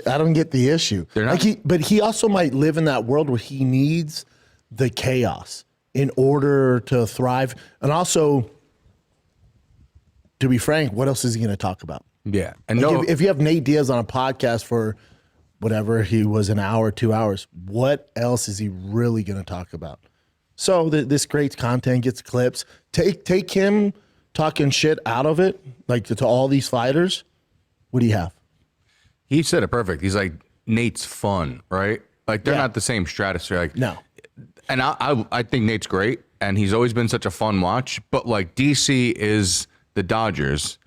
I don't get the issue. They're not. But he also might live in that world where he needs the chaos in order to thrive. And also, to be frank, what else is he going to talk about? Yeah. And if you have Nate Diaz on a podcast for whatever he was, an hour, 2 hours, what else is he really going to talk about? So this great content gets clips. Take him talking shit out of it, like to all these fighters. What do you have? He said it perfect. He's like, Nate's fun, right? Like they're not the same stratosphere. Like no. And I think Nate's great, and he's always been such a fun watch. But like DC is the Dodgers,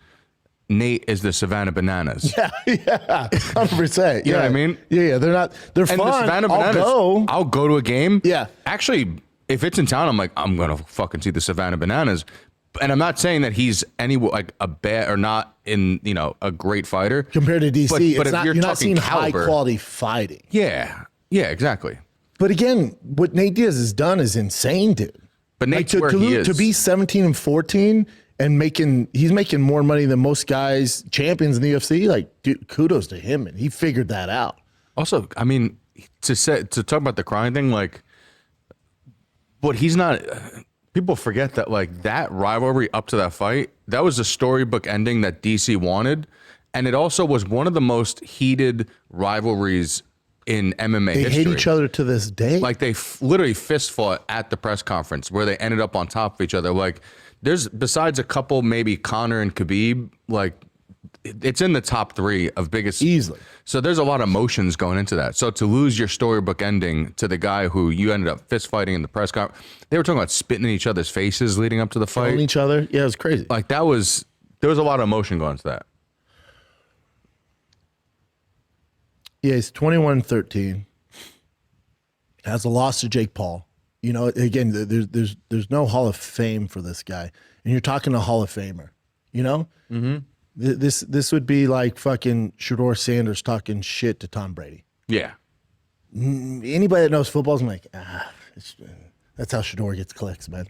Nate is the Savannah Bananas. Yeah, 100%. You know what I mean? Yeah. They're not. They're and fun. The Savannah Bananas, I'll go to a game. Yeah. Actually, if it's in town, I'm like, I'm gonna fucking see the Savannah Bananas. And I'm not saying that he's like a bad or not in a great fighter compared to DC. But if you're not seeing high quality fighting. Yeah, exactly. But again, what Nate Diaz has done is insane, dude. But Nate's where he is. To be 17-14 and he's making more money than most guys, champions in the UFC. Like, dude, kudos to him, and he figured that out. Also, I mean, to talk about the crying thing, like, but he's not. People forget that, like, that rivalry up to that fight, that was a storybook ending that DC wanted, and it also was one of the most heated rivalries in MMA history. They hate each other to this day. Like, they literally fist fought at the press conference where they ended up on top of each other. Like, there's, besides a couple, maybe Conor and Khabib, like, it's in the top 3 of biggest. Easily. So there's a lot of emotions going into that. So to lose your storybook ending to the guy who you ended up fist fighting in the press conference, they were talking about spitting in each other's faces leading up to the fight. Killing each other. Yeah, it was crazy. Like, there was a lot of emotion going into that. Yeah, he's 21-13. Has a loss to Jake Paul. You know, again, there's no Hall of Fame for this guy, and you're talking a Hall of Famer. You know, this would be like fucking Shedeur Sanders talking shit to Tom Brady. Yeah. Anybody that knows football is like, that's how Shedeur gets clicks, man.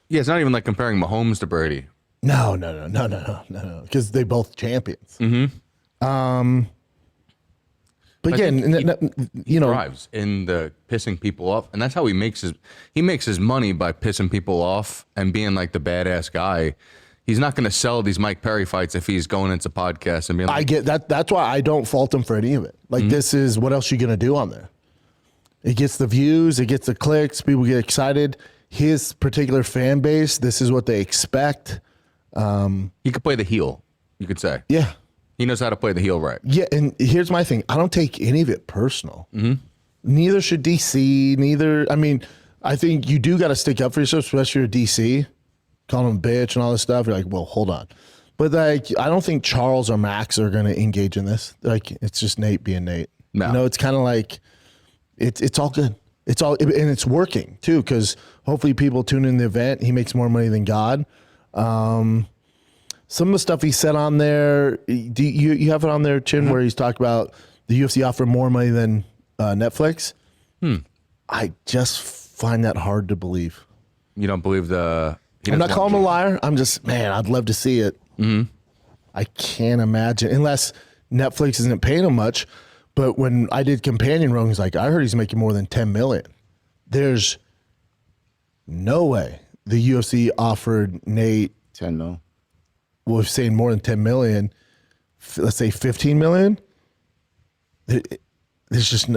Yeah, it's not even like comparing Mahomes to Brady. No, because they both champions. But again, he thrives in the pissing people off, and that's how he makes his money, by pissing people off and being like the badass guy. He's not going to sell these Mike Perry fights if he's going into podcasts and being like, I get that. That's why I don't fault him for any of it. Like, this is, what else are you going to do on there? It gets the views, it gets the clicks, people get excited. His particular fan base, this is what they expect. He could play the heel, you could say. Yeah. He knows how to play the heel right. Yeah, and here's my thing. I don't take any of it personal. Neither should DC, I mean, I think you do got to stick up for yourself, especially if you're DC. Calling him a bitch and all this stuff. You're like, well, hold on. But like, I don't think Charles or Max are going to engage in this. Like, it's just Nate being Nate. No. You know, it's kind of like, it's all good. And it's working too, because hopefully people tune in the event. He makes more money than God. Some of the stuff he said on there, you have it on there, Chin, where he's talked about the UFC offer more money than Netflix. I just find that hard to believe. You don't believe I'm not calling him a liar. I'm just, man, I'd love to see it. I can't imagine, unless Netflix isn't paying him much. But when I did Companion Room, he's like, I heard he's making more than $10 million. There's no way the UFC offered Nate 10 mil. Well, if saying more than 10 million, let's say 15 million. There's just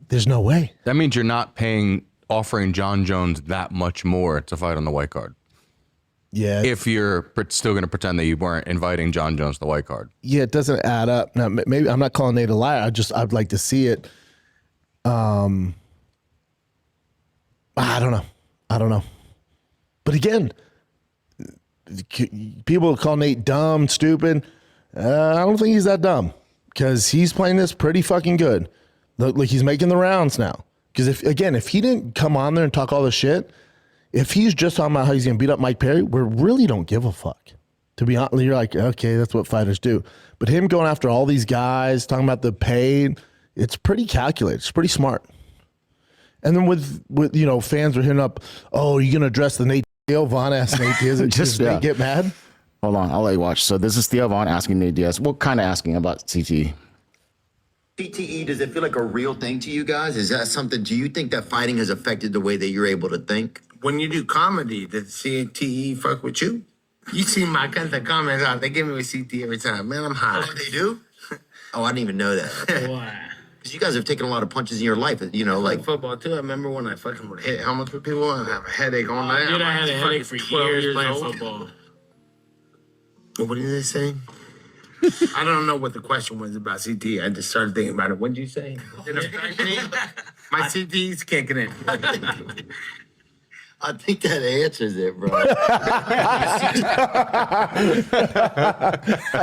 there's no way. That means you're not offering John Jones that much more to fight on the white card. Yeah. If you're still going to pretend that you weren't inviting John Jones to the white card. Yeah, it doesn't add up. Now, maybe I'm not calling Nate a liar. I'd like to see it. I don't know. But again, people call Nate dumb, stupid. I don't think he's that dumb, because he's playing this pretty fucking good. Like, he's making the rounds now. Because if he didn't come on there and talk all this shit, if he's just talking about how he's going to beat up Mike Perry, we really don't give a fuck. To be honest, you're like, okay, that's what fighters do. But him going after all these guys, talking about the pay, it's pretty calculated. It's pretty smart. And then with fans were hitting up, oh, are you going to address the Theo Vons asked Nate Diaz? Just get mad? Hold on, I'll let you watch. So this is Theo Vons asking Nate Diaz. Well, kind of asking about CT. CTE, does it feel like a real thing to you guys? Is that something, do you think that fighting has affected the way that you're able to think? When you do comedy, does CTE fuck with you? You see my kinds of comments out. They give me a CTE every time. Man, I'm hot. Oh, they do? Oh, I didn't even know that. Why? Because you guys have taken a lot of punches in your life, you know, Like like. football too. I remember when I fucking would hit helmets with people and have a headache all night. Dude, I had a headache for 12 years playing playing football. What did they say? I don't know what the question was about CTE. I just started thinking about it. What did you say? Did it affect me? My CTE's kicking in. I think that answers it, bro. I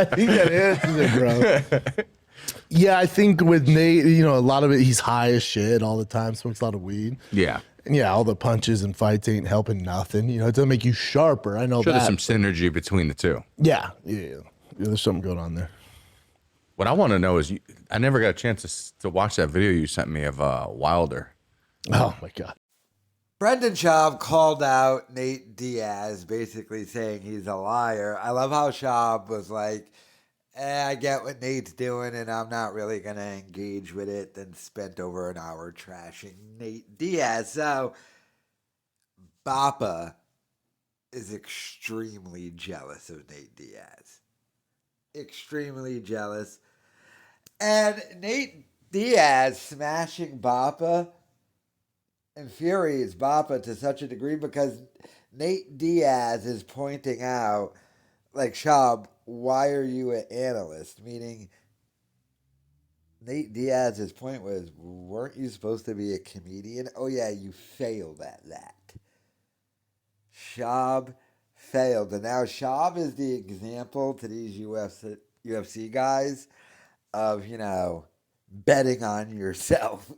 think that answers it, bro. Yeah, I think with Nate, you know, a lot of it, he's high as shit all the time, smokes a lot of weed. Yeah. And yeah, all the punches and fights ain't helping nothing. You know, it doesn't make you sharper. I know Sure, that. there's some synergy between the two. Yeah, there's something going on there. What I want to know is, I never got a chance to watch that video you sent me of Wilder. Oh my God. Brendan Schaub called out Nate Diaz, basically saying he's a liar. I love how Schaub was like, I get what Nate's doing, and I'm not really going to engage with it, then spent over an hour trashing Nate Diaz. So, Bappa is extremely jealous of Nate Diaz. Extremely jealous. And Nate Diaz smashing Bappa infuriates Bappa to such a degree because Nate Diaz is pointing out, like, Schaub, why are you an analyst? Meaning, Nate Diaz's point was, weren't you supposed to be a comedian? Oh, yeah, you failed at that. Schaub failed. And now Schaub is the example to these UFC guys of, you know, betting on yourself.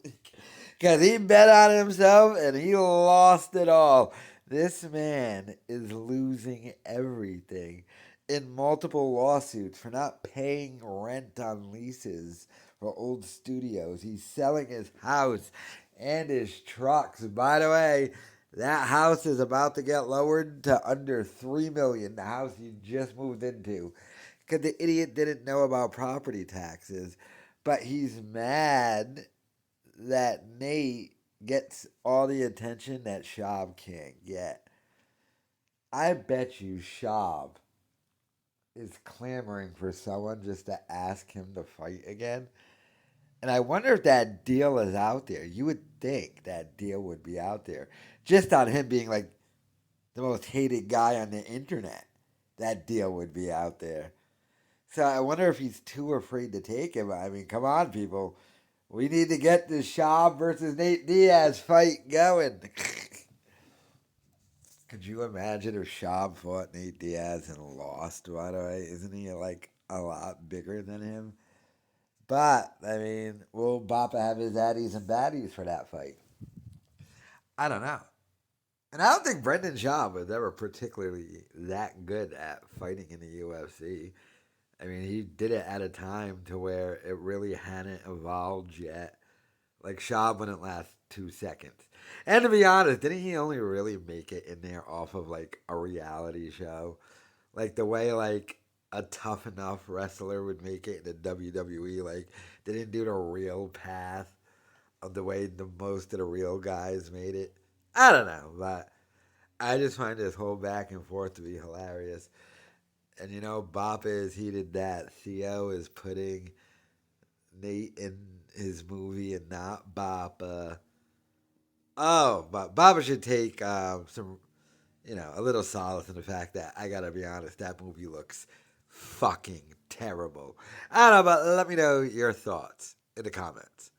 Because he bet on himself and he lost it all. This man is losing everything in multiple lawsuits for not paying rent on leases for old studios. He's selling his house and his trucks. By the way, that house is about to get lowered to under $3 million, the house he just moved into. Because the idiot didn't know about property taxes. But he's mad that Nate gets all the attention that Schaub can't get. I bet you Schaub is clamoring for someone just to ask him to fight again. And I wonder if that deal is out there. You would think that deal would be out there. Just on him being like the most hated guy on the internet. That deal would be out there. So I wonder if he's too afraid to take him. I mean, come on, people. We need to get this Schaub versus Nate Diaz fight going. Could you imagine if Schaub fought Nate Diaz and lost, by the way? Isn't he like a lot bigger than him? But, I mean, will Bappa have his addies and baddies for that fight? I don't know. And I don't think Brendan Schaub was ever particularly that good at fighting in the UFC. I mean, he did it at a time to where it really hadn't evolved yet. Like, Schaub wouldn't last 2 seconds. And to be honest, didn't he only really make it in there off of, like, a reality show? Like, the way, like, a tough enough wrestler would make it in the WWE. Like, they didn't do the real path of the way the most of the real guys made it. I don't know, but I just find this whole back and forth to be hilarious. And, you know, Bappa is heated that Theo is putting Nate in his movie and not Bappa. Oh, but Bappa should take some, you know, a little solace in the fact that, I gotta be honest, that movie looks fucking terrible. I don't know, but let me know your thoughts in the comments.